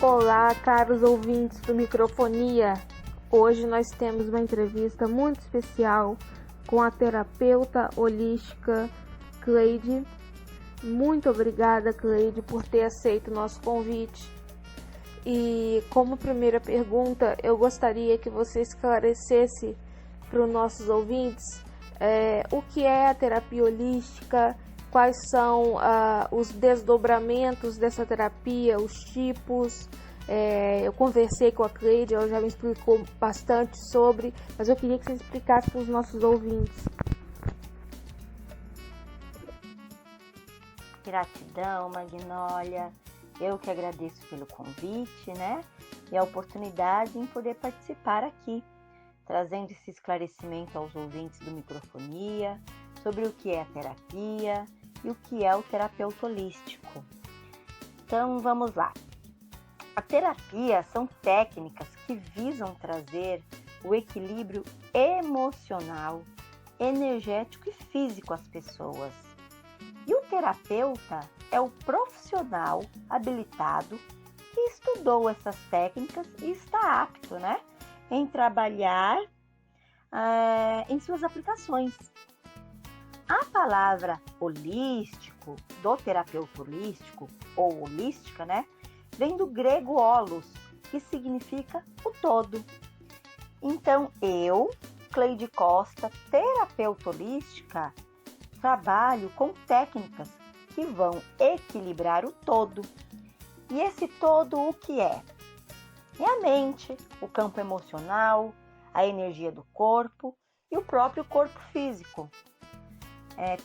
Olá, caros ouvintes do Microfonia. Hoje nós temos uma entrevista muito especial com a terapeuta holística Cleide. Muito obrigada, Cleide, por ter aceito o nosso convite. E como primeira pergunta, eu gostaria que você esclarecesse para os nossos ouvintes o que é a terapia holística, quais são os desdobramentos dessa terapia, os tipos. Eu conversei com a Cleide, ela já me explicou bastante sobre, mas eu queria que você explicasse para os nossos ouvintes. Gratidão, Magnólia. Eu que agradeço pelo convite, né? E a oportunidade em poder participar aqui, trazendo esse esclarecimento aos ouvintes do Microfonia sobre o que é a terapia e o que é o terapeuta holístico. Então, vamos lá. A terapia são técnicas que visam trazer o equilíbrio emocional, energético e físico às pessoas. E o terapeuta é o profissional habilitado que estudou essas técnicas e está apto, né, em trabalhar em suas aplicações. A palavra holístico, do terapeuta holístico ou holística, né, vem do grego holos, que significa o todo. Então, eu, Cleide Costa, terapeuta holística, trabalho com técnicas que vão equilibrar o todo. E esse todo o que é? É a mente, o campo emocional, a energia do corpo e o próprio corpo físico.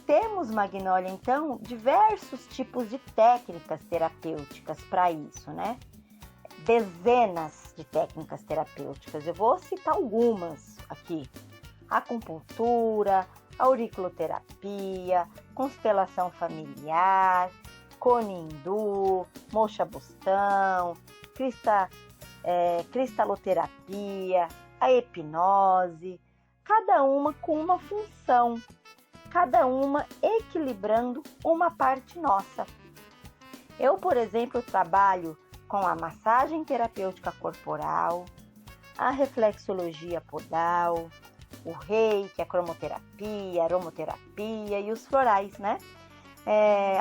Temos, Magnólia, então, diversos tipos de técnicas terapêuticas para isso, né? Dezenas de técnicas terapêuticas. Eu vou citar algumas aqui. Acupuntura, auriculoterapia, constelação familiar, cone hindu, moxa bostão, cristaloterapia, a hipnose, cada uma com uma função, cada uma equilibrando uma parte nossa. Eu, por exemplo, trabalho com a massagem terapêutica corporal, a reflexologia podal, o reiki, a cromoterapia, a aromaterapia e os florais, né?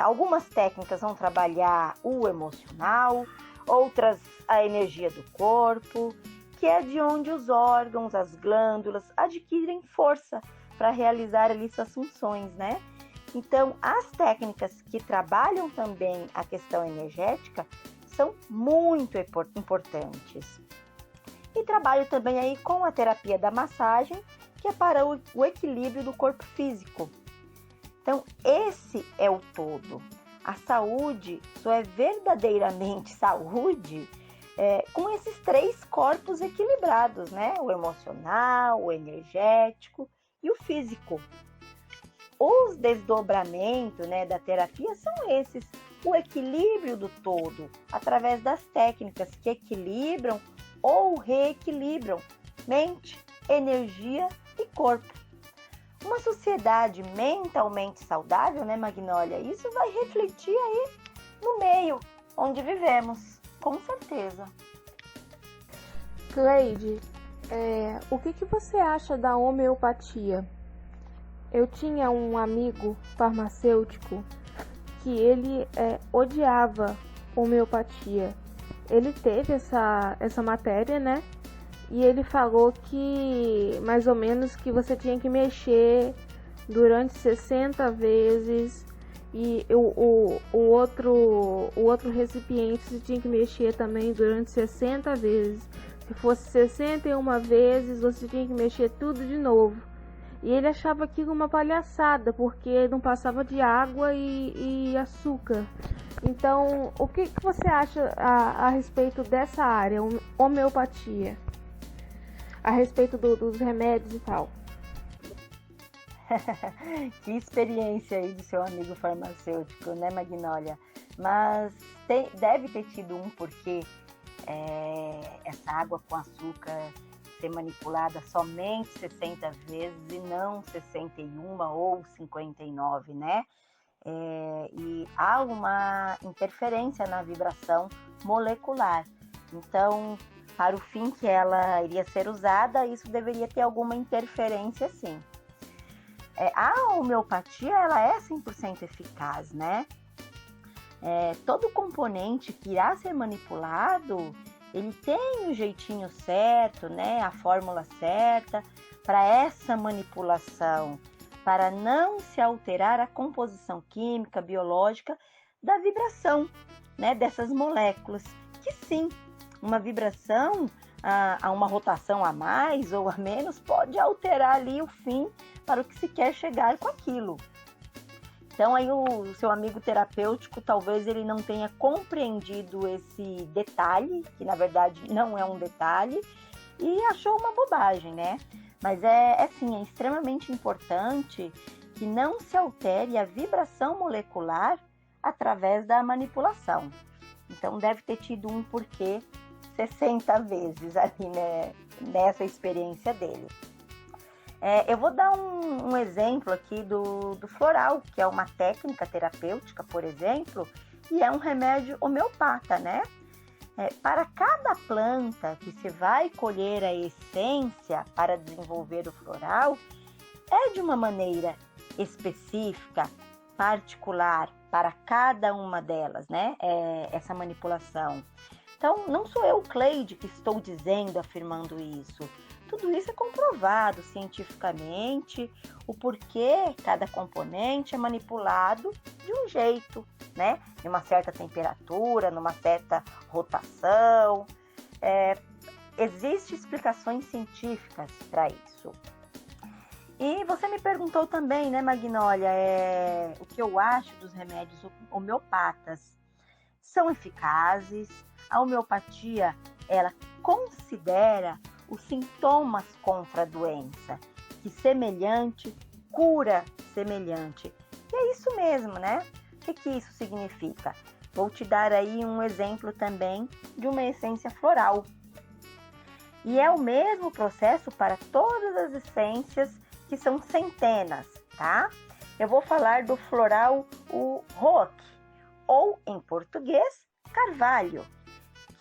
Algumas técnicas vão trabalhar o emocional, outras a energia do corpo, que é de onde os órgãos, as glândulas adquirem força para realizar ali suas funções, né? Então, as técnicas que trabalham também a questão energética são muito importantes. E trabalho também aí com a terapia da massagem, que é para o equilíbrio do corpo físico. Então, esse é o todo. A saúde só é verdadeiramente saúde com esses três corpos equilibrados, né? O emocional, o energético e o físico. Os desdobramentos, né, da terapia são esses, o equilíbrio do todo, através das técnicas que equilibram ou reequilibram mente, energia e corpo. Uma sociedade mentalmente saudável, né, Magnólia? Isso vai refletir aí no meio onde vivemos, com certeza. Cleide, o que você acha da homeopatia? Eu tinha um amigo farmacêutico que ele odiava homeopatia. Ele teve essa matéria, né? E ele falou que mais ou menos que você tinha que mexer durante 60 vezes e o outro recipiente você tinha que mexer também durante 60 vezes. Se fosse 61 vezes, você tinha que mexer tudo de novo. E ele achava aquilo uma palhaçada, porque não passava de água e açúcar. Então, o que você acha a respeito dessa área, homeopatia? A respeito dos remédios e tal. Que experiência aí do seu amigo farmacêutico, né, Magnólia? Mas deve ter tido um porquê essa água com açúcar ser manipulada somente 60 vezes e não 61 ou 59, né? E há uma interferência na vibração molecular. Então, para o fim que ela iria ser usada, isso deveria ter alguma interferência, sim. A homeopatia, ela é 100% eficaz, né? Todo componente que irá ser manipulado, ele tem o jeitinho certo, né? A fórmula certa para essa manipulação, para não se alterar a composição química, biológica da vibração, né? Dessas moléculas, que sim, uma vibração a uma rotação a mais ou a menos pode alterar ali o fim para o que se quer chegar com aquilo. Então aí o seu amigo terapêutico talvez ele não tenha compreendido esse detalhe, que na verdade não é um detalhe, e achou uma bobagem, né? Mas sim, é extremamente importante que não se altere a vibração molecular através da manipulação. Então deve ter tido um porquê 60 vezes ali, né, nessa experiência dele. Eu vou dar um exemplo aqui do floral, que é uma técnica terapêutica, por exemplo, e é um remédio homeopata, né? Para cada planta que se vai colher a essência para desenvolver o floral, é de uma maneira específica, particular, para cada uma delas, né? Essa manipulação. Então, não sou eu, Cleide, que estou dizendo, afirmando isso. Tudo isso é comprovado cientificamente, o porquê cada componente é manipulado de um jeito, né? Em uma certa temperatura, numa certa rotação. Existem explicações científicas para isso. E você me perguntou também, né, Magnólia, o que eu acho dos remédios homeopatas. São eficazes. A homeopatia, ela considera os sintomas contra a doença, que semelhante cura semelhante. E é isso mesmo, né? O que isso significa? Vou te dar aí um exemplo também de uma essência floral. E é o mesmo processo para todas as essências, que são centenas, tá? Eu vou falar do floral, o roque, ou em português, carvalho,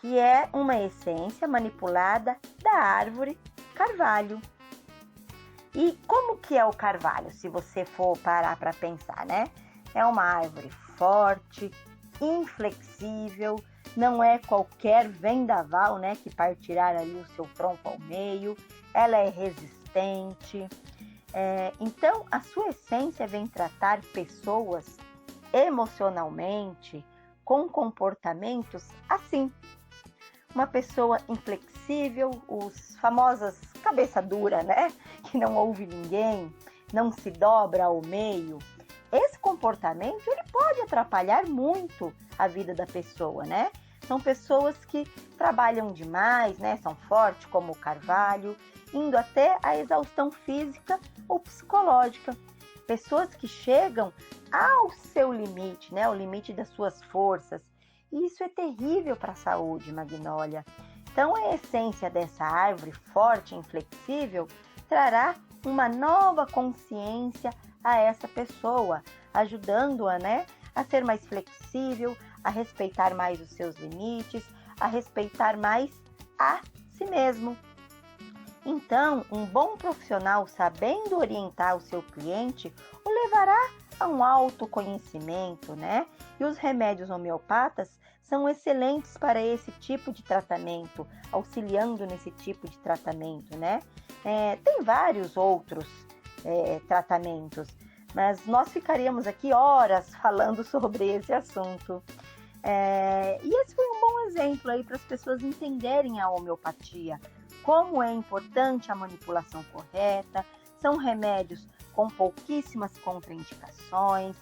que é uma essência manipulada da árvore carvalho. E como que é o carvalho, se você for parar para pensar, né? É uma árvore forte, inflexível, não é qualquer vendaval, né, que partirá ali o seu tronco ao meio, ela é resistente. Então, a sua essência vem tratar pessoas emocionalmente com comportamentos assim. Uma pessoa inflexível, os famosas cabeça dura, né? Que não ouve ninguém, não se dobra ao meio. Esse comportamento, ele pode atrapalhar muito a vida da pessoa, né? São pessoas que trabalham demais, né? São fortes como o carvalho, indo até a exaustão física ou psicológica. Pessoas que chegam ao seu limite, né? O limite das suas forças. E isso é terrível para a saúde, Magnólia. Então, a essência dessa árvore forte e inflexível trará uma nova consciência a essa pessoa, ajudando-a, né, a ser mais flexível, a respeitar mais os seus limites, a respeitar mais a si mesmo. Então, um bom profissional, sabendo orientar o seu cliente, o levará a um autoconhecimento, né? E os remédios homeopatas são excelentes para esse tipo de tratamento, auxiliando nesse tipo de tratamento, né? Tem vários outros tratamentos, mas nós ficaríamos aqui horas falando sobre esse assunto. E esse foi um bom exemplo aí para as pessoas entenderem a homeopatia, como é importante a manipulação correta. São remédios com pouquíssimas contraindicações,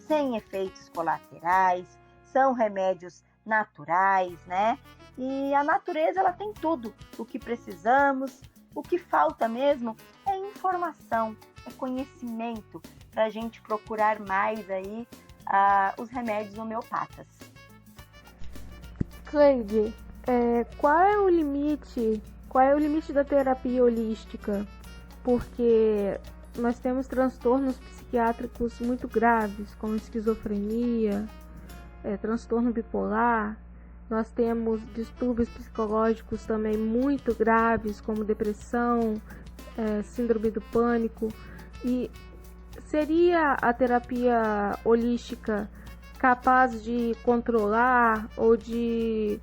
sem efeitos colaterais, são remédios naturais, né? E a natureza, ela tem tudo o que precisamos. O que falta mesmo é informação, é conhecimento para a gente procurar mais aí os remédios homeopatas. Cleide, qual é o limite da terapia holística? Porque nós temos transtornos psiquiátricos muito graves, como esquizofrenia, transtorno bipolar, nós temos distúrbios psicológicos também muito graves, como depressão, síndrome do pânico. E seria a terapia holística capaz de controlar ou de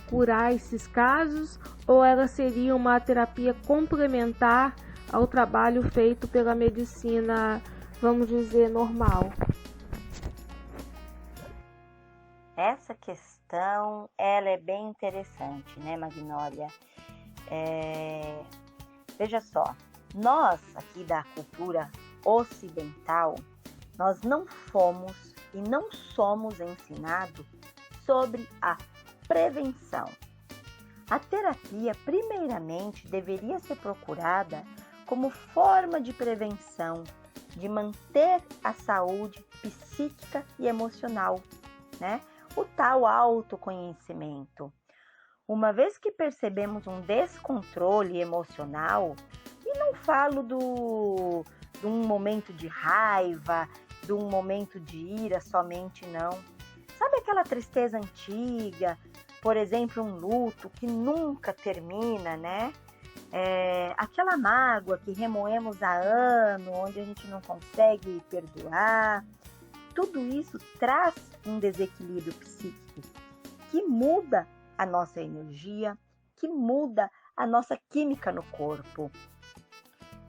curar esses casos, ou ela seria uma terapia complementar ao trabalho feito pela medicina, vamos dizer, normal? Essa questão, ela é bem interessante, né, Magnólia? Veja só, nós aqui da cultura ocidental, nós não fomos e não somos ensinados sobre a prevenção. A terapia, primeiramente, deveria ser procurada como forma de prevenção, de manter a saúde psíquica e emocional, né? O tal autoconhecimento. Uma vez que percebemos um descontrole emocional, e não falo de um momento de raiva, de um momento de ira somente, não. Sabe aquela tristeza antiga, por exemplo, um luto que nunca termina, né? Aquela mágoa que remoemos há anos, onde a gente não consegue perdoar. Tudo isso traz um desequilíbrio psíquico que muda a nossa energia, que muda a nossa química no corpo.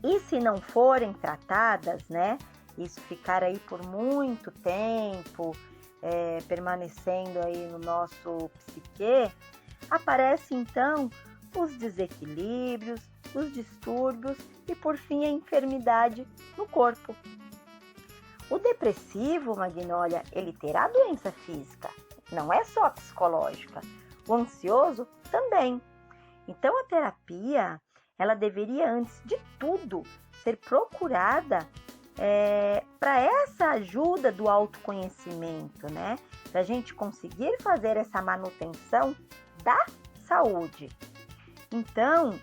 E se não forem tratadas, né? Isso ficar aí por muito tempo, permanecendo aí no nosso psique, aparece então os desequilíbrios, os distúrbios e por fim a enfermidade no corpo. O depressivo, Magnólia, ele terá doença física, não é só psicológica. O ansioso também. Então a terapia, ela deveria antes de tudo ser procurada para essa ajuda do autoconhecimento, né? Para a gente conseguir fazer essa manutenção da saúde. Então,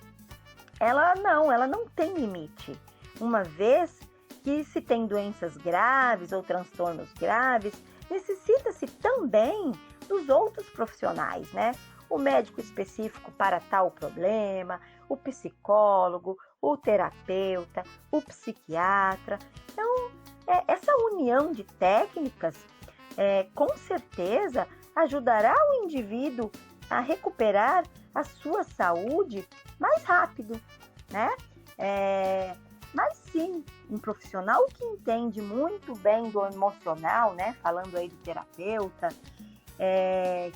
ela não tem limite. Uma vez que se tem doenças graves ou transtornos graves, necessita-se também dos outros profissionais, né? O médico específico para tal problema, o psicólogo, o terapeuta, o psiquiatra. Então, essa união de técnicas, com certeza, ajudará o indivíduo a recuperar a sua saúde mais rápido, né? Mas sim, um profissional que entende muito bem do emocional, né? Falando aí do terapeuta,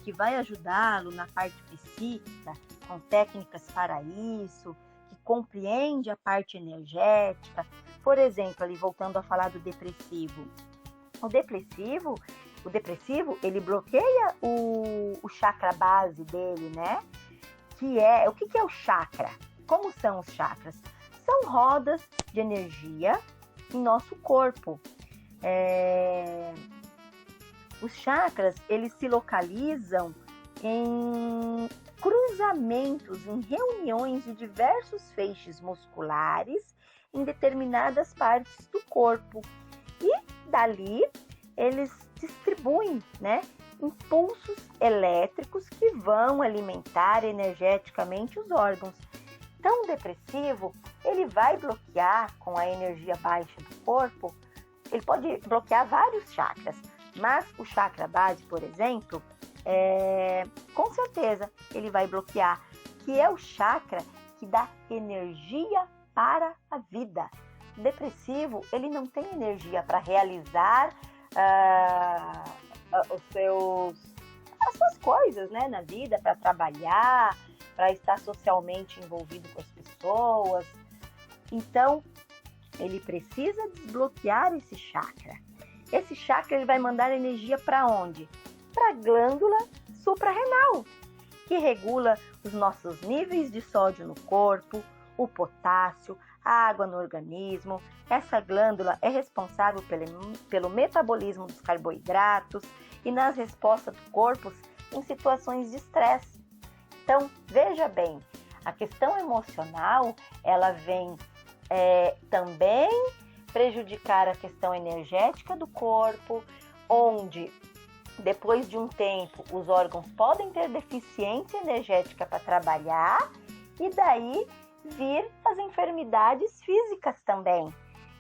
que vai ajudá-lo na parte psíquica, com técnicas para isso, que compreende a parte energética. Por exemplo, ali voltando a falar do depressivo. O depressivo, ele bloqueia o chakra base dele, né? O que é o chakra? Como são os chakras? São rodas de energia em nosso corpo. Os chakras, eles se localizam em cruzamentos, em reuniões de diversos feixes musculares em determinadas partes do corpo. E dali, eles distribuem, né, impulsos elétricos que vão alimentar energeticamente os órgãos. Então, o depressivo, ele vai bloquear com a energia baixa do corpo, ele pode bloquear vários chakras, mas o chakra base, por exemplo, com certeza ele vai bloquear, que é o chakra que dá energia para a vida. O depressivo, ele não tem energia para realizar as suas coisas, né, na vida, para trabalhar, para estar socialmente envolvido com as pessoas. Então, ele precisa desbloquear esse chakra. Esse chakra ele vai mandar energia para onde? Para a glândula suprarrenal, que regula os nossos níveis de sódio no corpo, o potássio, a água no organismo. Essa glândula é responsável pelo metabolismo dos carboidratos e nas respostas do corpo em situações de estresse. Então, veja bem, a questão emocional, ela vem também prejudicar a questão energética do corpo, onde depois de um tempo, os órgãos podem ter deficiência energética para trabalhar e daí vir as enfermidades físicas também.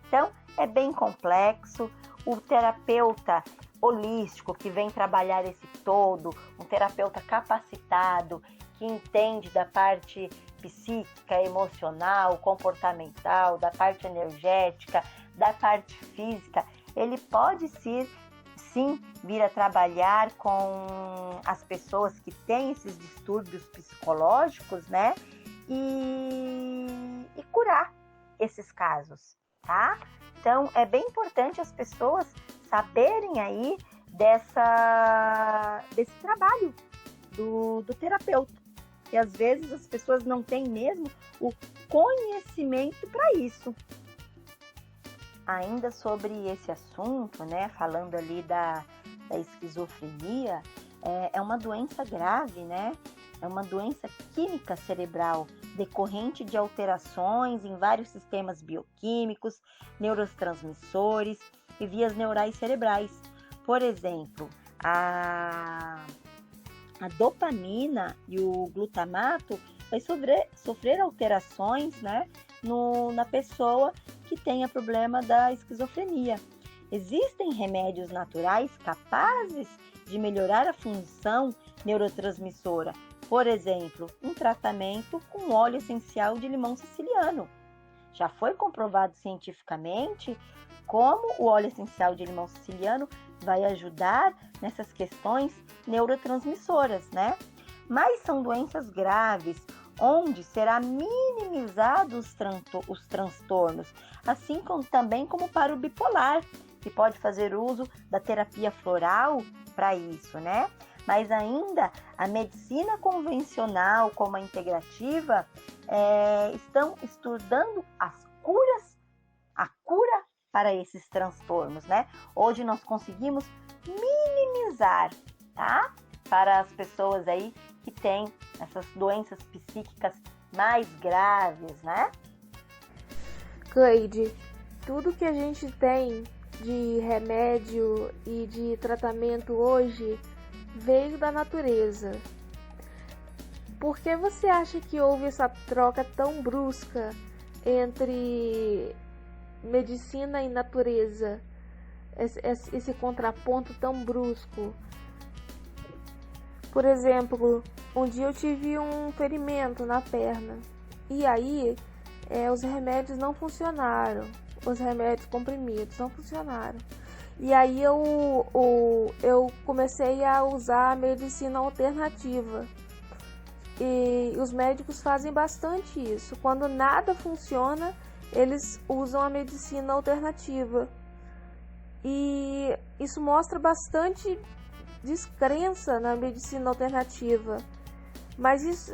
Então, é bem complexo. O terapeuta holístico que vem trabalhar esse todo, um terapeuta capacitado, que entende da parte psíquica, emocional, comportamental, da parte energética, da parte física, ele pode sim vir a trabalhar com as pessoas que têm esses distúrbios psicológicos, né? E curar esses casos, tá? Então, é bem importante as pessoas saberem aí desse trabalho do terapeuta. E às vezes as pessoas não têm mesmo o conhecimento para isso. Ainda sobre esse assunto, né, falando ali da esquizofrenia, é uma doença grave, né? É uma doença química cerebral decorrente de alterações em vários sistemas bioquímicos, neurotransmissores e vias neurais cerebrais. Por exemplo, a dopamina e o glutamato vai sofrer alterações, né, na pessoa que tenha problema da esquizofrenia. Existem remédios naturais capazes de melhorar a função neurotransmissora. Por exemplo, um tratamento com óleo essencial de limão siciliano. Já foi comprovado cientificamente como o óleo essencial de limão siciliano vai ajudar nessas questões neurotransmissoras, né? Mas são doenças graves, onde será minimizado os transtornos, assim como também como para o bipolar, que pode fazer uso da terapia floral para isso, né? Mas ainda a medicina convencional, como a integrativa, estão estudando a cura para esses transtornos, né? Hoje nós conseguimos minimizar, tá? Para as pessoas aí que têm essas doenças psíquicas mais graves, né? Cleide, tudo que a gente tem de remédio e de tratamento hoje veio da natureza. Por que você acha que houve essa troca tão brusca entre medicina e natureza? Esse contraponto tão brusco? Por exemplo, um dia eu tive um ferimento na perna e aí os remédios não funcionaram, os remédios comprimidos não funcionaram. E aí eu comecei a usar a medicina alternativa. E os médicos fazem bastante isso. Quando nada funciona, eles usam a medicina alternativa. E isso mostra bastante descrença na medicina alternativa. Mas isso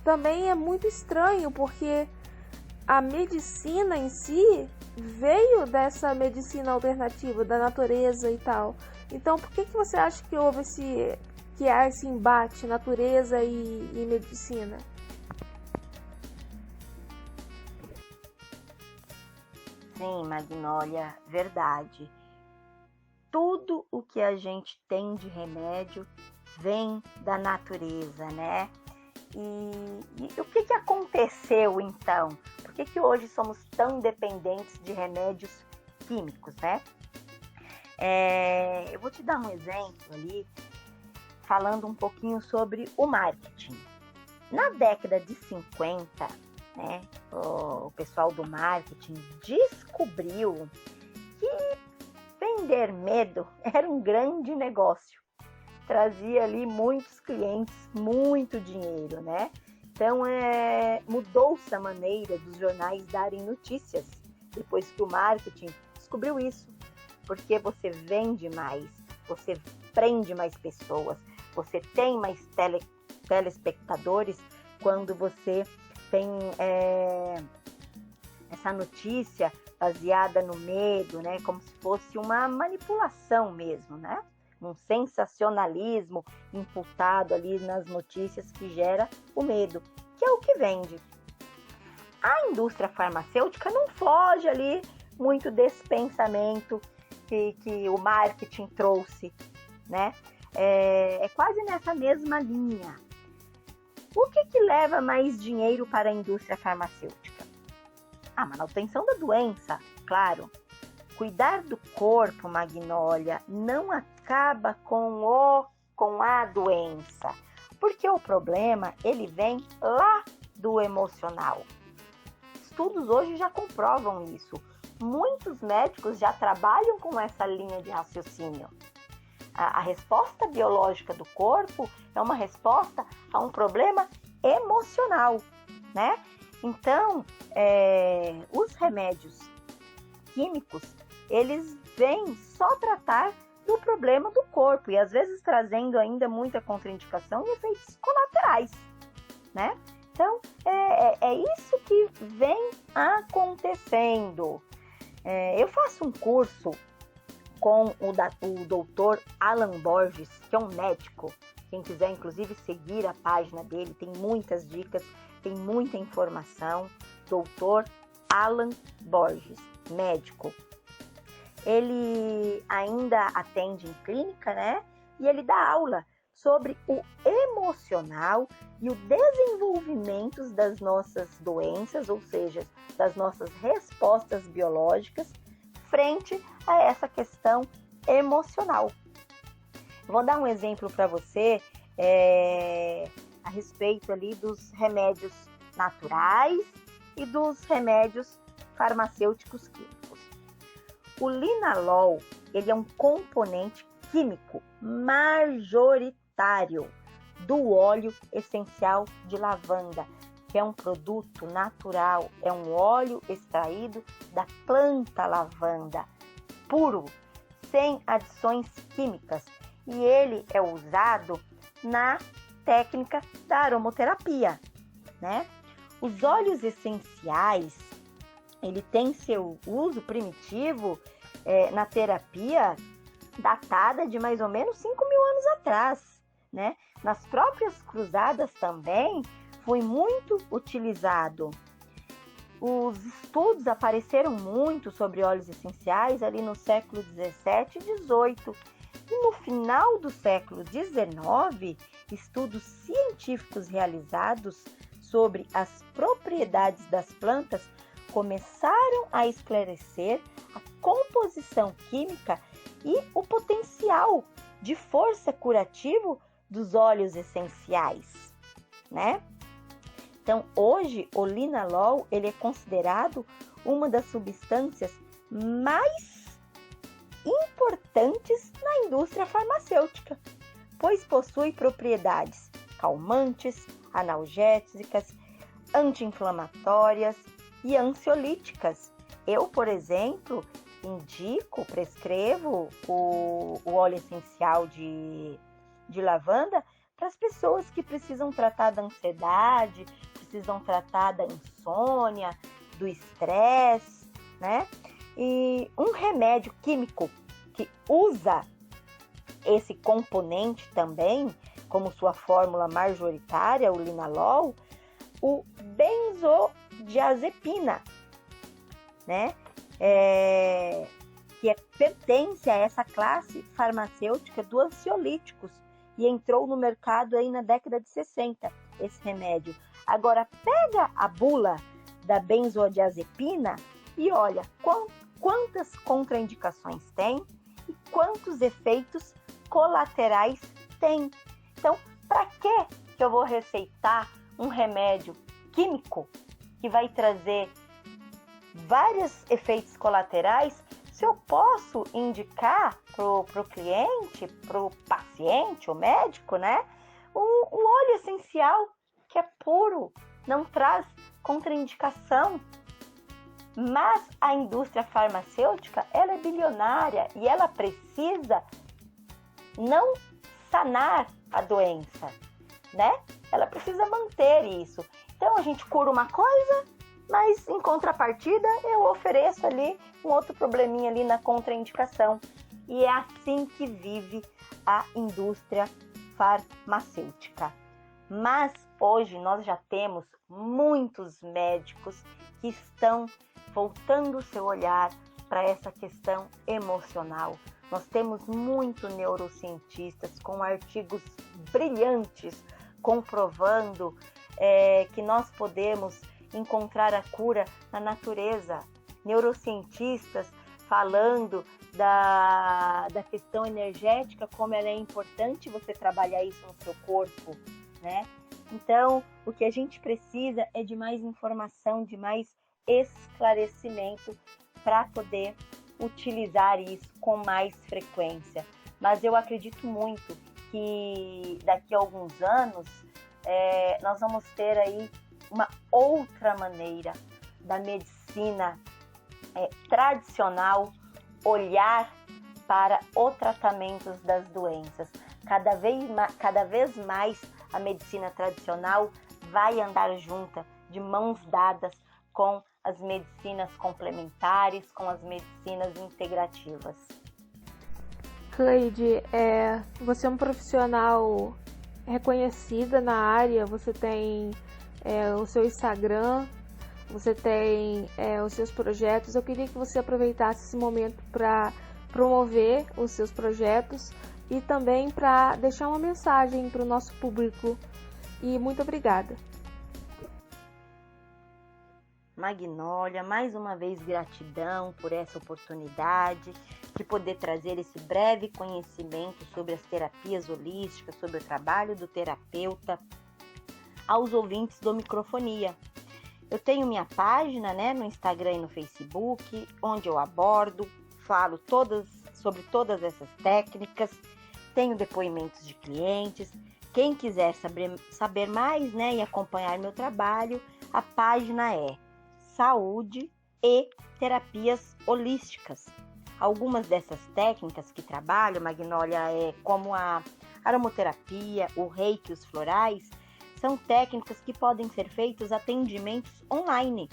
também é muito estranho, porque a medicina em si veio dessa medicina alternativa, da natureza e tal. Então, por que você acha que houve esse embate, natureza e medicina? Sim, Magnólia, verdade. Tudo o que a gente tem de remédio vem da natureza, né? E o que aconteceu então? Por que hoje somos tão dependentes de remédios químicos, né? Eu vou te dar um exemplo ali, falando um pouquinho sobre o marketing. Na década de 50, né, o pessoal do marketing descobriu que vender medo era um grande negócio. Trazia ali muitos clientes, muito dinheiro, né? Então, mudou-se a maneira dos jornais darem notícias depois que o marketing descobriu isso. Porque você vende mais, você prende mais pessoas, você tem mais telespectadores quando você tem essa notícia baseada no medo, né? Como se fosse uma manipulação mesmo, né? Um sensacionalismo imputado ali nas notícias que gera o medo, que é o que vende. A indústria farmacêutica não foge ali muito desse pensamento que o marketing trouxe. né? É quase nessa mesma linha. O que leva mais dinheiro para a indústria farmacêutica? A manutenção da doença, claro. Cuidar do corpo, Magnólia, não acaba com a doença, porque o problema ele vem lá do emocional. Estudos hoje já comprovam isso. Muitos médicos já trabalham com essa linha de raciocínio. A resposta biológica do corpo é uma resposta a um problema emocional, né? Então, os remédios químicos, eles vêm só tratar do problema do corpo e às vezes trazendo ainda muita contraindicação e efeitos colaterais, né? Então, é isso que vem acontecendo. Eu faço um curso com o doutor Alan Borges, que é um médico. Quem quiser, inclusive, seguir a página dele, tem muitas dicas, tem muita informação. Doutor Alan Borges, médico. Ele ainda atende em clínica, né? E ele dá aula sobre o emocional e o desenvolvimento das nossas doenças, ou seja, das nossas respostas biológicas frente a essa questão emocional. Vou dar um exemplo para você a respeito ali dos remédios naturais e dos remédios farmacêuticos químicos. O linalol, ele é um componente químico majoritário do óleo essencial de lavanda, que é um produto natural, é um óleo extraído da planta lavanda, puro, sem adições químicas, e ele é usado na técnica da aromaterapia, né? Os óleos essenciais, ele tem seu uso primitivo na terapia datada de mais ou menos 5.000 anos atrás, né? Nas próprias cruzadas também foi muito utilizado. Os estudos apareceram muito sobre óleos essenciais ali no século 17 e 18. E no final do século 19, estudos científicos realizados sobre as propriedades das plantas começaram a esclarecer a composição química e o potencial de força curativo dos óleos essenciais, né? Então, hoje, o linalol, ele é considerado uma das substâncias mais importantes na indústria farmacêutica, pois possui propriedades calmantes, analgésicas, anti-inflamatórias e ansiolíticas. Eu, por exemplo, prescrevo o óleo essencial de lavanda para as pessoas que precisam tratar da ansiedade, precisam tratar da insônia, do estresse, né? E um remédio químico que usa esse componente também, como sua fórmula majoritária, o linalol, o benzodiazepina, né? Que pertence a essa classe farmacêutica dos ansiolíticos e entrou no mercado aí na década de 60, esse remédio. Agora, pega a bula da benzodiazepina e olha quantas contraindicações tem e quantos efeitos colaterais tem. Então, para que eu vou receitar um remédio químico que vai trazer vários efeitos colaterais se eu posso indicar pro cliente, pro paciente, o médico, né? Um óleo essencial que é puro, não traz contraindicação. Mas a indústria farmacêutica, ela é bilionária e ela precisa não sanar a doença, né? Ela precisa manter isso. Então a gente cura uma coisa, mas em contrapartida eu ofereço ali um outro probleminha ali na contraindicação. E é assim que vive a indústria farmacêutica. Mas hoje nós já temos muitos médicos que estão voltando o seu olhar para essa questão emocional, Nós temos muitos neurocientistas com artigos brilhantes comprovando que nós podemos encontrar a cura na natureza. Neurocientistas falando da questão energética, como ela é importante você trabalhar isso no seu corpo, né? Então, o que a gente precisa é de mais informação, de mais esclarecimento para poder utilizar isso com mais frequência. Mas eu acredito muito que daqui a alguns anos nós vamos ter aí uma outra maneira da medicina tradicional olhar para o tratamento das doenças. Cada vez mais a medicina tradicional vai andar junta, de mãos dadas com as medicinas complementares, com as medicinas integrativas. Cleide, você é um profissional reconhecida na área, você tem o seu Instagram, você tem os seus projetos. Eu queria que você aproveitasse esse momento para promover os seus projetos e também para deixar uma mensagem para o nosso público. E muito obrigada. Magnólia, mais uma vez gratidão por essa oportunidade de poder trazer esse breve conhecimento sobre as terapias holísticas, sobre o trabalho do terapeuta aos ouvintes do Microfonia. Eu tenho minha página, no Instagram e no Facebook, onde eu abordo, falo sobre todas essas técnicas, tenho depoimentos de clientes. Quem quiser saber mais, e acompanhar meu trabalho, a página é Saúde e Terapias Holísticas. Algumas dessas técnicas que trabalho, Magnólia, como a aromaterapia, o reiki, os florais, são técnicas que podem ser feitos atendimentos online.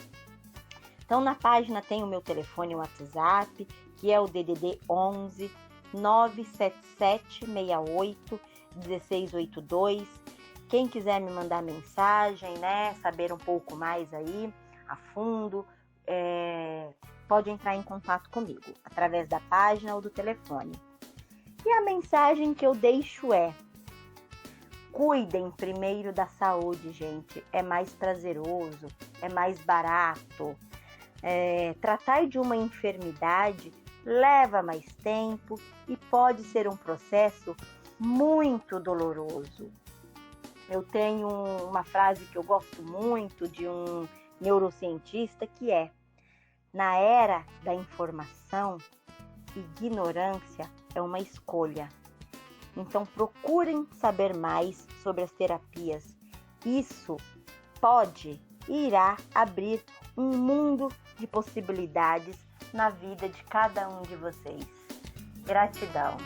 Então, na página tem o meu telefone WhatsApp, que é o DDD 11 977 68 1682. Quem quiser me mandar mensagem, saber um pouco mais aí, a fundo, pode entrar em contato comigo, através da página ou do telefone. E a mensagem que eu deixo cuidem primeiro da saúde, gente. É mais prazeroso, é mais barato. Tratar de uma enfermidade leva mais tempo e pode ser um processo muito doloroso. Eu tenho uma frase que eu gosto muito de um neurocientista que na era da informação, ignorância é uma escolha. Então procurem saber mais sobre as terapias. Isso irá abrir um mundo de possibilidades na vida de cada um de vocês. Gratidão!